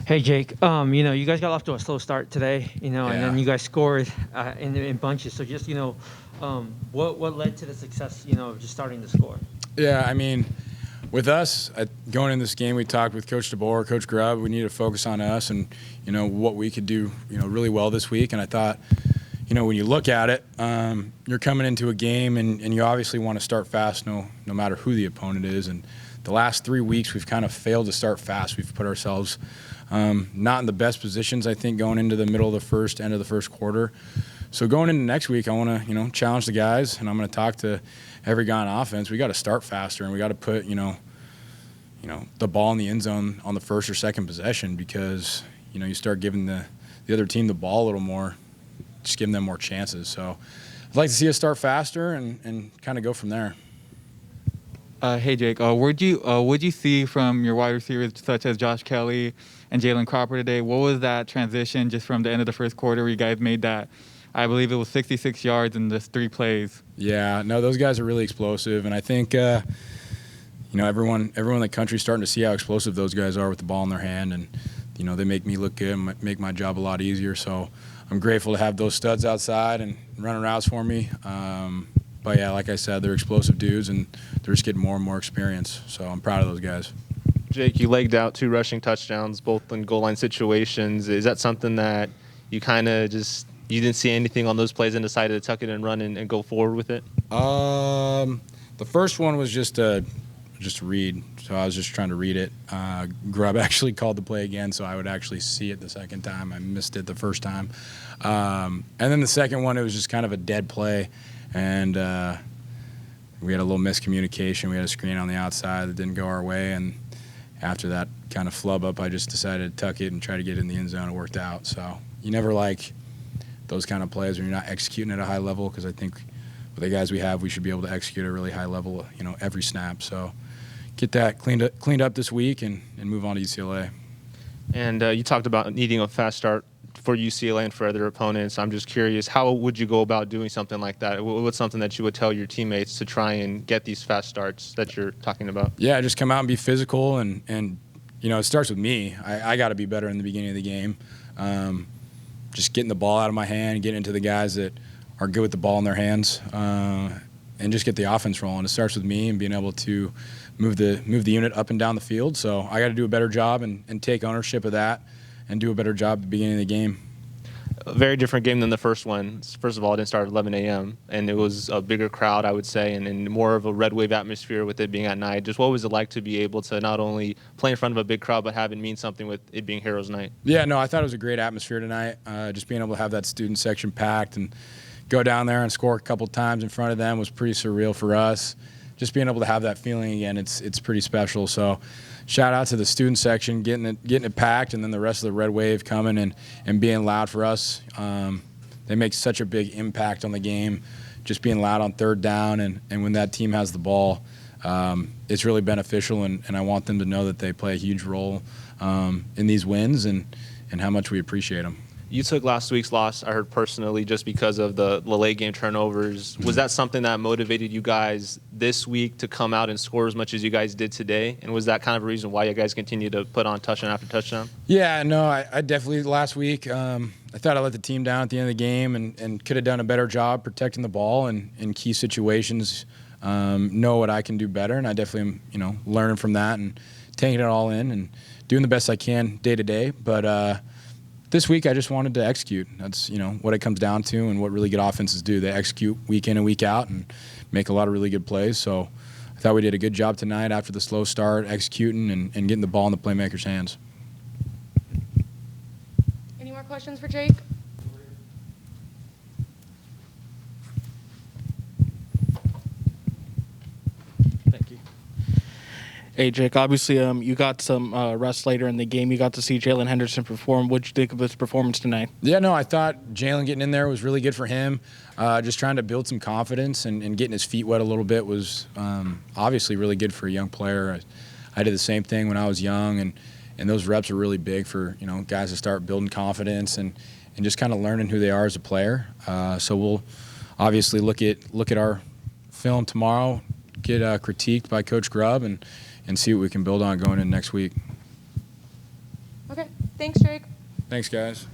Hey Jake, you guys got off to a slow start today, and then you guys scored in bunches. So just what led to the success, of just starting to score? Yeah, I mean, with us going in this game, we talked with Coach DeBoer, Coach Grubb. We needed to focus on us and what we could do really well this week. And I thought, when you look at it, you're coming into a game and you obviously want to start fast, no matter who the opponent is. And the last 3 weeks, we've kind of failed to start fast. We've put ourselves not in the best positions, I think, going into the middle of the first, end of the first quarter. So going into next week, I want to, challenge the guys, and I'm going to talk to every guy on offense. We got to start faster, and we got to put, the ball in the end zone on the first or second possession because, you start giving the other team the ball a little more, just giving them more chances. So I'd like to see us start faster and kind of go from there. Hey Jake, what'd you see from your wide receivers such as Josh Kelly and Jalen Cropper today? What was that transition just from the end of the first quarter where you guys made that? I believe it was 66 yards in just 3 plays. Yeah, no, those guys are really explosive, and I think everyone in the country is starting to see how explosive those guys are with the ball in their hand, and they make me look good and make my job a lot easier. So I'm grateful to have those studs outside and running routes for me. But yeah, like I said, they're explosive dudes, and they're just getting more and more experience. So I'm proud of those guys. Jake, you legged out 2 rushing touchdowns, both in goal line situations. Is that something that you kind of you didn't see anything on those plays and decided to tuck it and run and go forward with it? The first one was just a read, so I was just trying to read it. Grubb actually called the play again, so I would actually see it the second time. I missed it the first time. And then the second one, it was just kind of a dead play. And we had a little miscommunication. We had a screen on the outside that didn't go our way. And after that kind of flub up, I just decided to tuck it and try to get in the end zone. It worked out. So you never like those kind of plays when you're not executing at a high level, because I think with the guys we have, we should be able to execute at a really high level, every snap. So get that cleaned up this week and move on to UCLA. And you talked about needing a fast start for UCLA and for other opponents. I'm just curious, how would you go about doing something like that? What's something that you would tell your teammates to try and get these fast starts that you're talking about? Yeah, just come out and be physical, and it starts with me. I got to be better in the beginning of the game. Just getting the ball out of my hand, getting into the guys that are good with the ball in their hands, and just get the offense rolling. It starts with me and being able to move the unit up and down the field. So I got to do a better job and take ownership of that and do a better job at the beginning of the game. A very different game than the first one. First of all, it didn't start at 11 a.m., and it was a bigger crowd, I would say, and more of a red wave atmosphere with it being at night. Just what was it like to be able to not only play in front of a big crowd, but have it mean something with it being Heroes Night? Yeah, no, I thought it was a great atmosphere tonight. Just being able to have that student section packed and go down there and score a couple times in front of them was pretty surreal for us. Just being able to have that feeling again, it's pretty special. So shout out to the student section, getting it packed, and then the rest of the red wave coming and being loud for us. They make such a big impact on the game, just being loud on third down, and when that team has the ball, it's really beneficial, and I want them to know that they play a huge role in these wins and how much we appreciate them. You took last week's loss, I heard personally, just because of the late game turnovers. Was that something that motivated you guys this week to come out and score as much as you guys did today? And was that kind of a reason why you guys continue to put on touchdown after touchdown? Yeah, no, I definitely, last week, I thought I let the team down at the end of the game and could have done a better job protecting the ball and in key situations, know what I can do better. And I definitely am, learning from that and taking it all in and doing the best I can day to day. But this week, I just wanted to execute. That's, what it comes down to and what really good offenses do. They execute week in and week out and make a lot of really good plays. So I thought we did a good job tonight after the slow start, executing and getting the ball in the playmakers' hands. Any more questions for Jake? Thank you. Hey, Jake, obviously you got some rest later in the game. You got to see Jalen Henderson perform. What did you think of his performance tonight? Yeah, no, I thought Jalen getting in there was really good for him. Just trying to build some confidence and getting his feet wet a little bit was obviously really good for a young player. I did the same thing when I was young, and those reps are really big for guys to start building confidence and just kind of learning who they are as a player. So we'll obviously look at our film tomorrow, get critiqued by Coach Grubb, and see what we can build on going in next week. Okay. Thanks, Jake. Thanks, guys.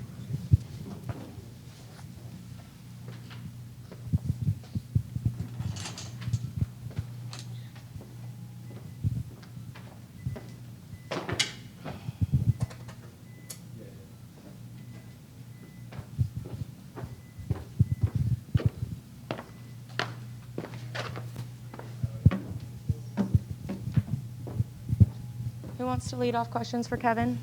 Who wants to lead off questions for Kevin?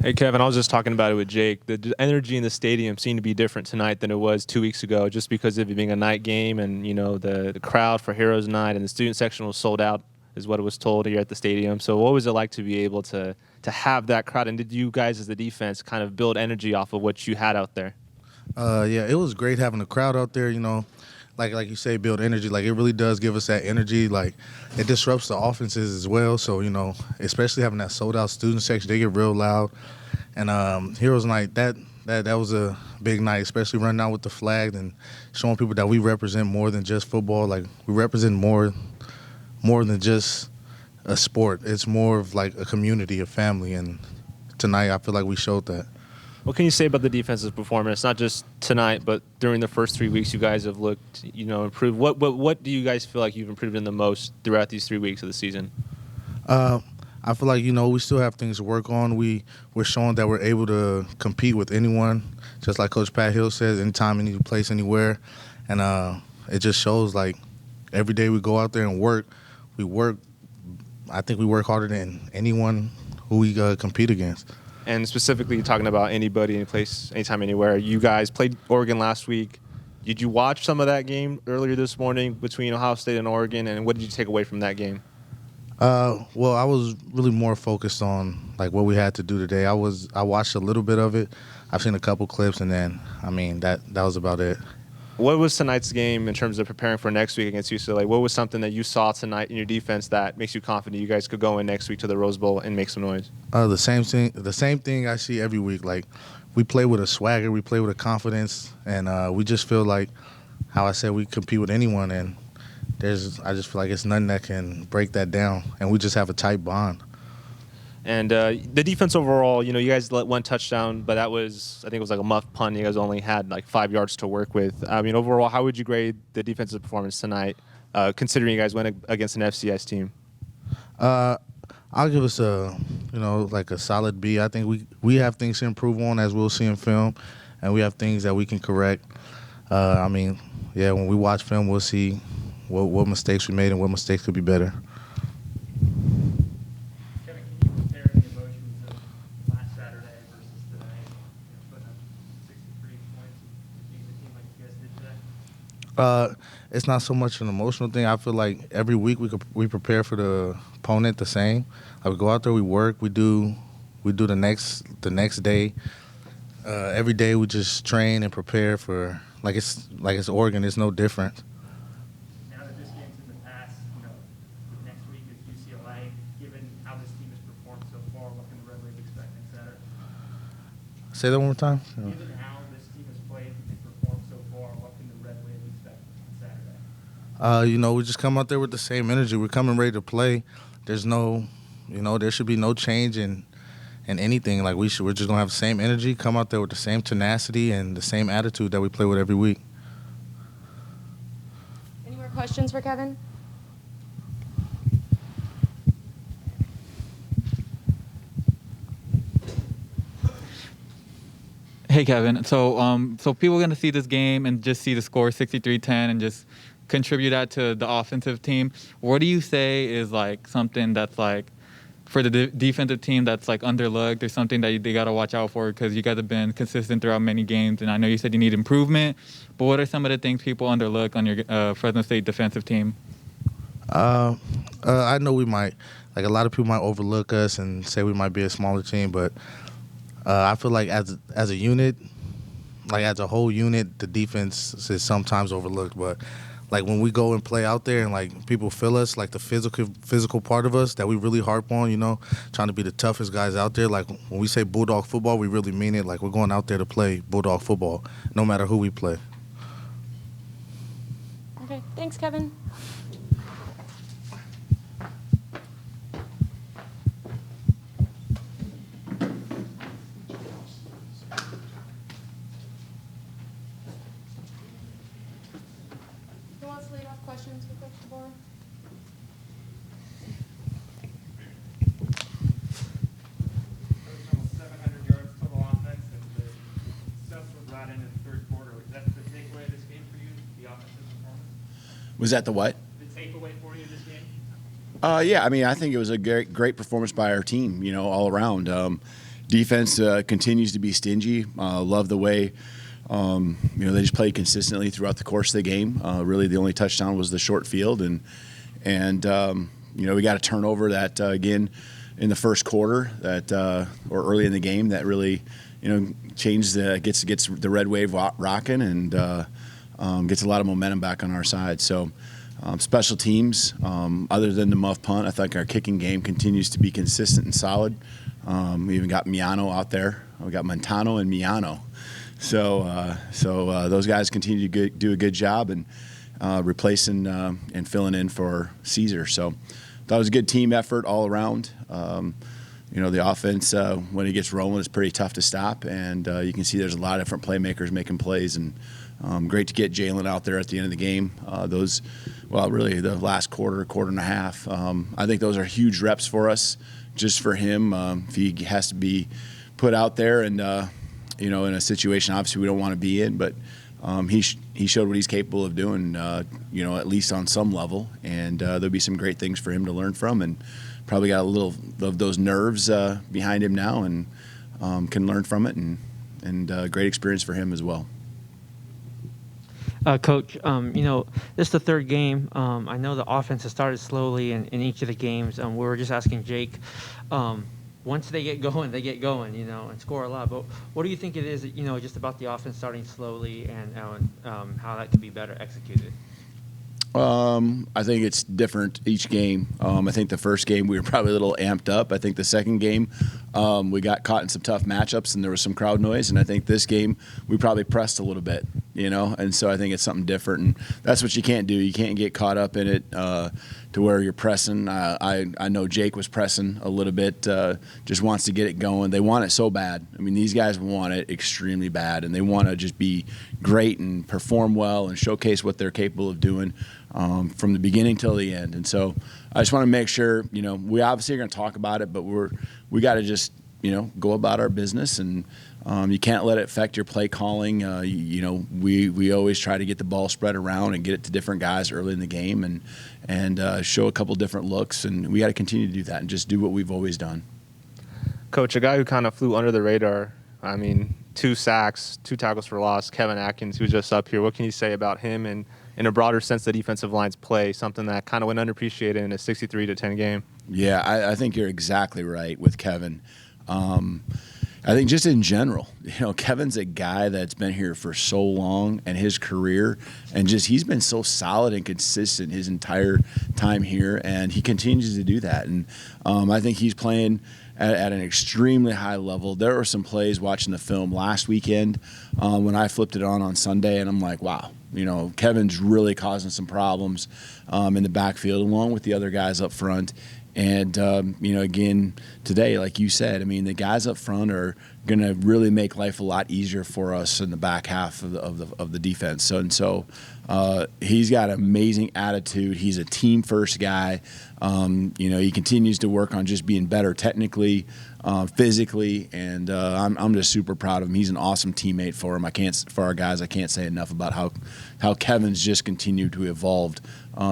Hey, Kevin, I was just talking about it with Jake. The energy in the stadium seemed to be different tonight than it was 2 weeks ago, just because of it being a night game and, the crowd for Heroes Night and the student section was sold out, is what it was told here at the stadium. So what was it like to be able to have that crowd? And did you guys as the defense kind of build energy off of what you had out there? Yeah, it was great having the crowd out there, like you say, build energy. Like, it really does give us that energy. Like, it disrupts the offenses as well. So, especially having that sold-out student section, they get real loud. And Heroes Night, that was a big night, especially running out with the flag and showing people that we represent more than just football. Like, we represent more than just a sport. It's more of like a community, a family. And tonight, I feel like we showed that. What can you say about the defensive performance? Not just tonight, but during the first 3 weeks, you guys have looked, improved. What do you guys feel like you've improved in the most throughout these 3 weeks of the season? I feel like, we still have things to work on. We're showing that we're able to compete with anyone, just like Coach Pat Hill says, anytime, any place, anywhere. And it just shows, like, every day we go out there and work. I think we work harder than anyone who we compete against. And specifically talking about anybody, any place, anytime, anywhere. You guys played Oregon last week. Did you watch some of that game earlier this morning between Ohio State and Oregon, and what did you take away from that game? Well, I was really more focused on, like, what we had to do today. I watched a little bit of it. I've seen a couple clips, and then, that was about it. What was tonight's game in terms of preparing for next week against UCLA? What was something that you saw tonight in your defense that makes you confident you guys could go in next week to the Rose Bowl and make some noise? The same thing I see every week. Like, we play with a swagger, we play with a confidence, and we just feel like, how I said, we compete with anyone, and I just feel like it's nothing that can break that down, and we just have a tight bond. And the defense overall, you guys let one touchdown, but that was, I think it was like a muff punt. You guys only had like 5 yards to work with. Overall, how would you grade the defensive performance tonight, considering you guys went against an FCS team? I'll give us like a solid B. I think we have things to improve on, as we'll see in film, and we have things that we can correct. When we watch film, we'll see what mistakes we made and what mistakes could be better. Kevin, can you compare the emotions of last Saturday versus today? Putting up 63 points and beating a team like you guys did today? It's not so much an emotional thing. I feel like every week we prepare for the opponent the same. Like, we go out there, we work, we do the next day. Every day we just train and prepare for like it's Oregon. It's no different. Now that this game's in the past, next week is UCLA. Given how this team has performed so far, what can the Red Wave expect next Saturday? Say that one more time. Given how this team has played and performed so far, what can the Red Wave expect on Saturday? We just come out there with the same energy. We're coming ready to play. There's no, there should be no change in anything. Like, we're just gonna have the same energy, come out there with the same tenacity and the same attitude that we play with every week. Any more questions for Kevin? Hey, Kevin. So people are going to see this game and just see the score 63-10 and just contribute that to the offensive team. What do you say is like something that's like for the defensive team that's like underlooked or something that they got to watch out for, because you guys have been consistent throughout many games, and I know you said you need improvement, but what are some of the things people underlook on your Fresno State defensive team? I know we might, like, a lot of people might overlook us and say we might be a smaller team, but I feel like as a unit, like as a whole unit, the defense is sometimes overlooked. But like when we go and play out there and like people feel us, like the physical part of us that we really harp on, trying to be the toughest guys out there. Like when we say Bulldog football, we really mean it. Like, we're going out there to play Bulldog football, no matter who we play. Okay, thanks, Kevin. questions for Coach DeBoer? Coach, almost 700 yards total offense, and the Sept was right in the third quarter. Was that the takeaway of this game for you, the offensive performance? Was that the what? The takeaway for you this game? Yeah, I mean, I think it was a great performance by our team, all around. Defense continues to be stingy. Love the way, they just played consistently throughout the course of the game. Really, the only touchdown was the short field, and we got a turnover that, again, in the first quarter or early in the game that really, gets the red wave rocking and gets a lot of momentum back on our side. So, special teams, other than the muff punt, I think our kicking game continues to be consistent and solid. We even got Miano out there. We got Montano and Miano. So those guys continue to do a good job and replacing and filling in for Caesar. So that was a good team effort all around. The offense, when it gets rolling, is pretty tough to stop. And you can see there's a lot of different playmakers making plays. And great to get Jalen out there at the end of the game. Really the last quarter and a half. I think those are huge reps for us, just for him. If he has to be put out there and, in a situation obviously we don't want to be in, but he showed what he's capable of doing, at least on some level. And there'll be some great things for him to learn from, and probably got a little of those nerves behind him now, and can learn from it, and great experience for him as well. Coach, this is the third game. I know the offense has started slowly in each of the games. We were just asking Jake, once they get going, and score a lot. But what do you think it is, just about the offense starting slowly and how that could be better executed? I think it's different each game. I think the first game we were probably a little amped up. I think the second game we got caught in some tough matchups and there was some crowd noise. And I think this game we probably pressed a little bit, And so I think it's something different. And that's what you can't do. You can't get caught up in it to where you're pressing. I know Jake was pressing a little bit, just wants to get it going. They want it so bad. I mean, these guys want it extremely bad, and they want to just be great and perform well and showcase what they're capable of doing. From the beginning till the end. And so I just want to make sure, we obviously are going to talk about it, but we got to just, go about our business, and you can't let it affect your play calling. We always try to get the ball spread around and get it to different guys early in the game and show a couple different looks, and we got to continue to do that and just do what we've always done. Coach, a guy who kind of flew under the radar, 2 sacks, 2 tackles for loss, Kevin Atkins, who's just up here. What can you say about him and, in a broader sense, the defensive line's play, something that kind of went underappreciated in a 63-10 game? Yeah, I think you're exactly right with Kevin. I think just in general, Kevin's a guy that's been here for so long and his career, and he's been so solid and consistent his entire time here, and he continues to do that. And I think he's playing at an extremely high level. There were some plays watching the film last weekend when I flipped it on Sunday, and I'm like, wow, Kevin's really causing some problems in the backfield along with the other guys up front. And, again, today, like you said, the guys up front are going to really make life a lot easier for us in the back half of the defense. So he's got an amazing attitude. He's a team-first guy. He continues to work on just being better technically, physically, and I'm just super proud of him. He's an awesome teammate for him. For our guys, I can't say enough about how Kevin's just continued to evolve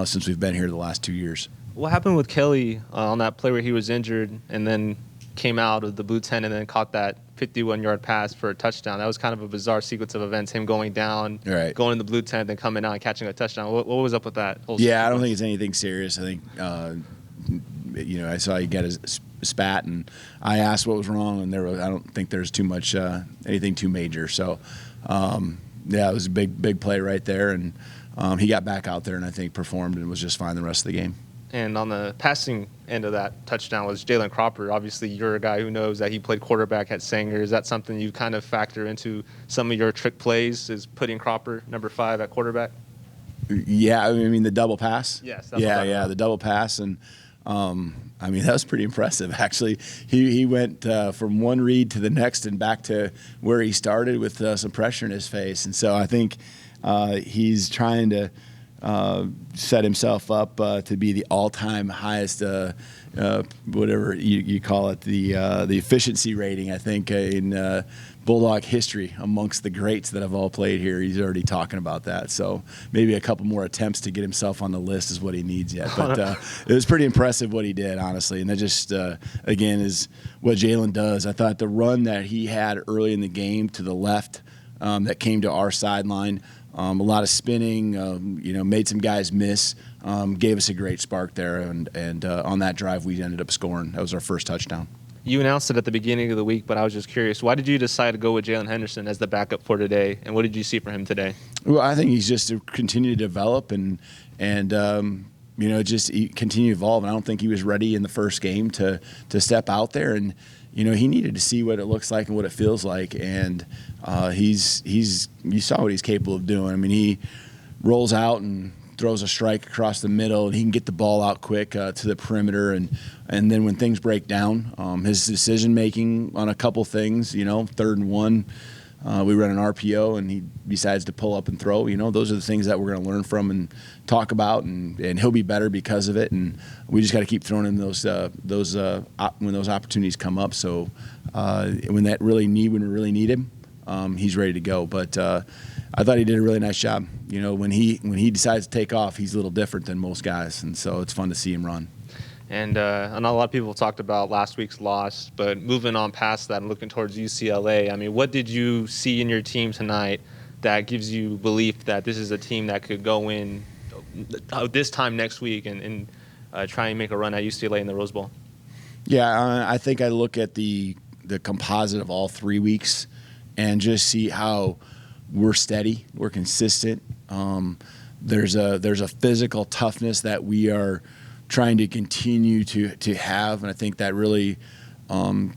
since we've been here the last 2 years. What happened with Kelly on that play where he was injured and then came out of the blue tent and then caught that 51-yard pass for a touchdown? That was kind of a bizarre sequence of events, him going down, right, going in the blue tent, then coming out and catching a touchdown. What was up with that whole Yeah, sequence? I don't think it's anything serious. I think, I saw he get his spat, and I asked what was wrong, and I don't think there's too much, anything too major. So, it was a big play right there, and he got back out there and I think performed and was just fine the rest of the game. And on the passing end of that touchdown was Jalen Cropper. Obviously, you're a guy who knows that he played quarterback at Sanger. Is that something you kind of factor into some of your trick plays, is putting Cropper, number 5, at quarterback? Yeah, the double pass? Yes. The double pass. And, that was pretty impressive, actually. He went from one read to the next and back to where he started with some pressure in his face. And so I think he's trying to set himself up to be the all-time highest, whatever you call it, the efficiency rating, I think, in Bulldog history amongst the greats that have all played here. He's already talking about that. So maybe a couple more attempts to get himself on the list is what he needs yet. But it was pretty impressive what he did, honestly. And that just, again, is what Jalen does. I thought the run that he had early in the game to the left that came to our sideline, a lot of spinning, made some guys miss, gave us a great spark there. And on that drive, we ended up scoring. That was our first touchdown. You announced it at the beginning of the week, but I was just curious. Why did you decide to go with Jalen Henderson as the backup for today, and what did you see from him today? Well, I think he's just to continue to develop and just continue to evolve. And I don't think he was ready in the first game to step out there, and he needed to see what it looks like and what it feels like. And you saw what he's capable of doing. I mean, he rolls out and throws a strike across the middle, and he can get the ball out quick to the perimeter. And then when things break down, his decision-making on a couple things, 3rd and 1, we run an RPO, and he decides to pull up and throw. Those are the things that we're going to learn from and talk about, and he'll be better because of it. And we just got to keep throwing him those when those opportunities come up. So when we really need him, he's ready to go. But I thought he did a really nice job. When he decides to take off, he's a little different than most guys, and so it's fun to see him run. And I know a lot of people talked about last week's loss, but moving on past that and looking towards UCLA, I mean, what did you see in your team tonight that gives you belief that this is a team that could go in this time next week and try and make a run at UCLA in the Rose Bowl? Yeah, I think I look at the composite of all 3 weeks and just see how we're steady, we're consistent. There's a physical toughness that we are trying to continue to have, and I think that really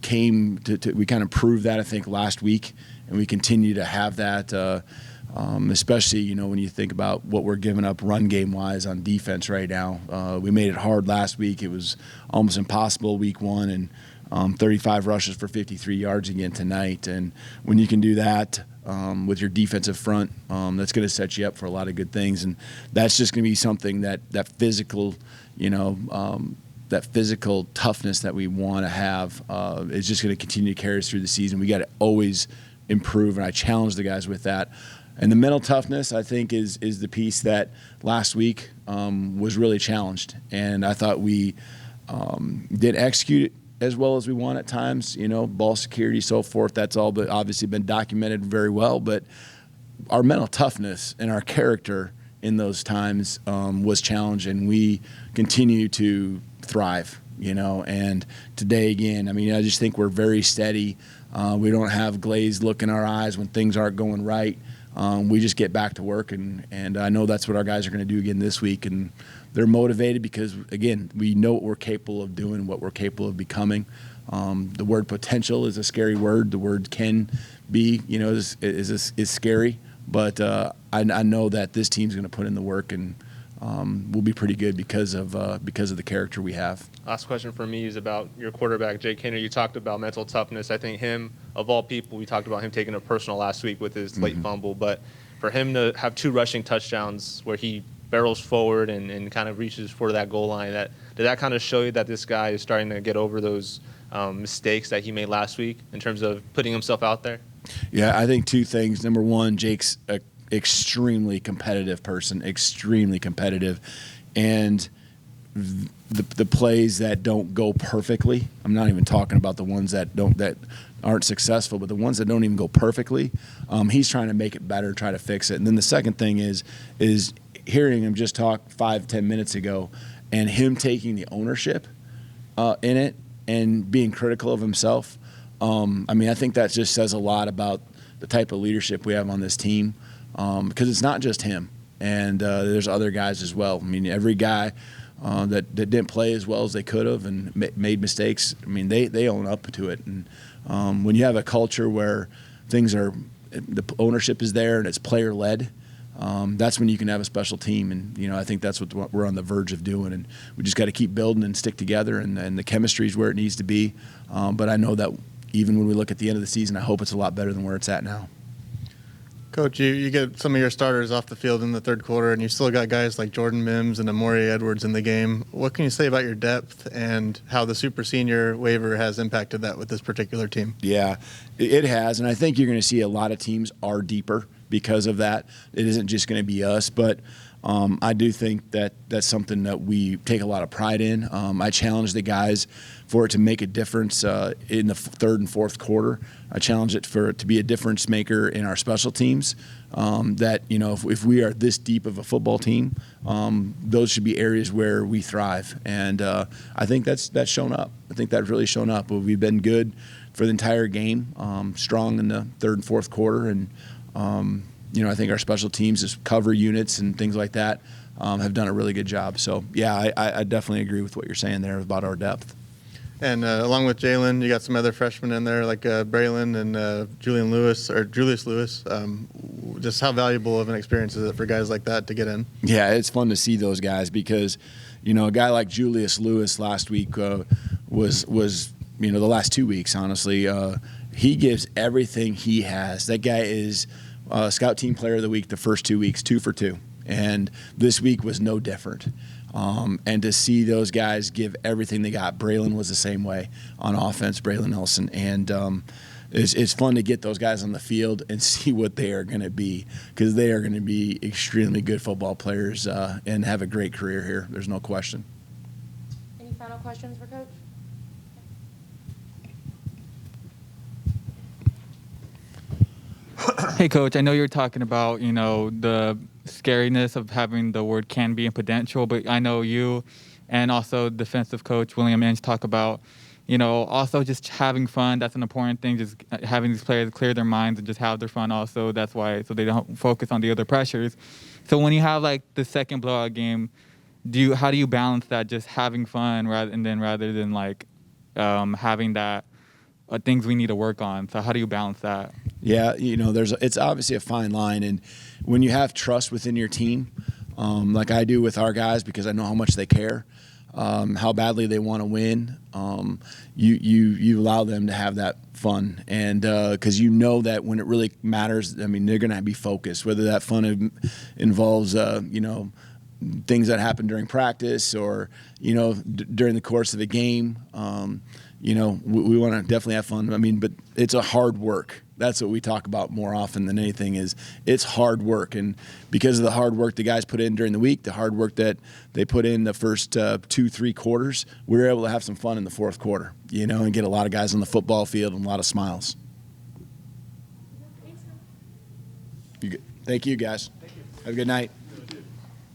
came to we kind of proved that, I think, last week, and we continue to have that, especially when you think about what we're giving up run game wise on defense right now. We made it hard last week. It was almost impossible week 1, and 35 rushes for 53 yards again tonight. And when you can do that with your defensive front, that's going to set you up for a lot of good things. And that's just going to be something that physical, that physical toughness that we want to have is just going to continue to carry us through the season. We got to always improve, and I challenge the guys with that. And the mental toughness, I think, is the piece that last week was really challenged. And I thought we didn't execute it as well as we want at times, ball security, so forth. That's all but obviously been documented very well. But our mental toughness and our character in those times was challenged, and we continue to thrive, And today, again, I mean, I just think we're very steady. We don't have glazed look in our eyes when things aren't going right. We just get back to work, and I know that's what our guys are going to do again this week. And they're motivated because, again, we know what we're capable of doing, what we're capable of becoming. The word potential is a scary word. The word can be, is scary. But I know that this team's going to put in the work, and we'll be pretty good because of the character we have. Last question for me is about your quarterback, Jake Haener. You talked about mental toughness. I think him, of all people, we talked about him taking it personal last week with his late fumble. But for him to have 2 rushing touchdowns where he barrels forward and kind of reaches for that goal line, did that kind of show you that this guy is starting to get over those mistakes that he made last week in terms of putting himself out there? Yeah, I think 2 things. Number one, Jake's an extremely competitive person, extremely competitive. And the plays that don't go perfectly, I'm not even talking about the ones that aren't successful, but the ones that don't even go perfectly, he's trying to make it better, try to fix it. And then the second thing is hearing him just talk 5-10 minutes ago and him taking the ownership in it and being critical of himself. I think that just says a lot about the type of leadership we have on this team, because it's not just him, and there's other guys as well. I mean, every guy that didn't play as well as they could have and made mistakes, I mean, they own up to it. And when you have a culture where the ownership is there and it's player-led, that's when you can have a special team. And, I think that's what we're on the verge of doing. And we just got to keep building and stick together, and the chemistry is where it needs to be. But I know that even when we look at the end of the season, I hope it's a lot better than where it's at now. Coach, you get some of your starters off the field in the third quarter, and you still got guys like Jordan Mims and Amori Edwards in the game. What can you say about your depth and how the super senior waiver has impacted that with this particular team? Yeah, it has, and I think you're going to see a lot of teams are deeper because of that. It isn't just going to be us, but I do think that that's something that we take a lot of pride in. I challenge the guys for it to make a difference in the third and fourth quarter. I challenge it for it to be a difference maker in our special teams. That, you know, if we are this deep of a football team, those should be areas where we thrive. And I think that's shown up. I think that's really shown up. We've been good for the entire game, strong in the third and fourth quarter, and you know, I think our special teams, as cover units and things like that, have done a really good job. So, yeah, I definitely agree with what you're saying there about our depth. And along with Jalen, you got some other freshmen in there like Braylon and Julius Lewis. Just how valuable of an experience is it for guys like that to get in? Yeah, it's fun to see those guys because, you know, a guy like Julius Lewis last week was you know, the last 2 weeks, honestly, he gives everything he has. That guy is Scout Team Player of the Week the first 2 weeks, 2 for 2. And this week was no different. And to see those guys give everything they got. Braylon was the same way on offense, Braylon Nelson. And it's fun to get those guys on the field and see what they are going to be, because they are going to be extremely good football players and have a great career here. There's no question. Any final questions for Coach? Hey, Coach, I know you were talking about, you know, the scariness of having the word can be and potential, but I know you and also defensive coach William Inge talk about, you know, also just having fun. That's an important thing, just having these players clear their minds and just have their fun also. That's why, so they don't focus on the other pressures. So when you have, like, the second blowout game, how do you balance that, just having fun rather than like having that things we need to work on? So how do you balance that? Yeah, you know, it's obviously a fine line, and when you have trust within your team, like I do with our guys, because I know how much they care, how badly they want to win, you allow them to have that fun, and because you know that when it really matters, I mean, they're going to be focused, whether that fun involves, you know, things that happen during practice or, you know, during the course of the game. You know, we want to definitely have fun. I mean, but it's a hard work. That's what we talk about more often than anything, is it's hard work. And because of the hard work the guys put in during the week, the hard work that they put in the first 2-3 quarters, we were able to have some fun in the fourth quarter, you know, and get a lot of guys on the football field and a lot of smiles. Thank you, guys. Have a good night.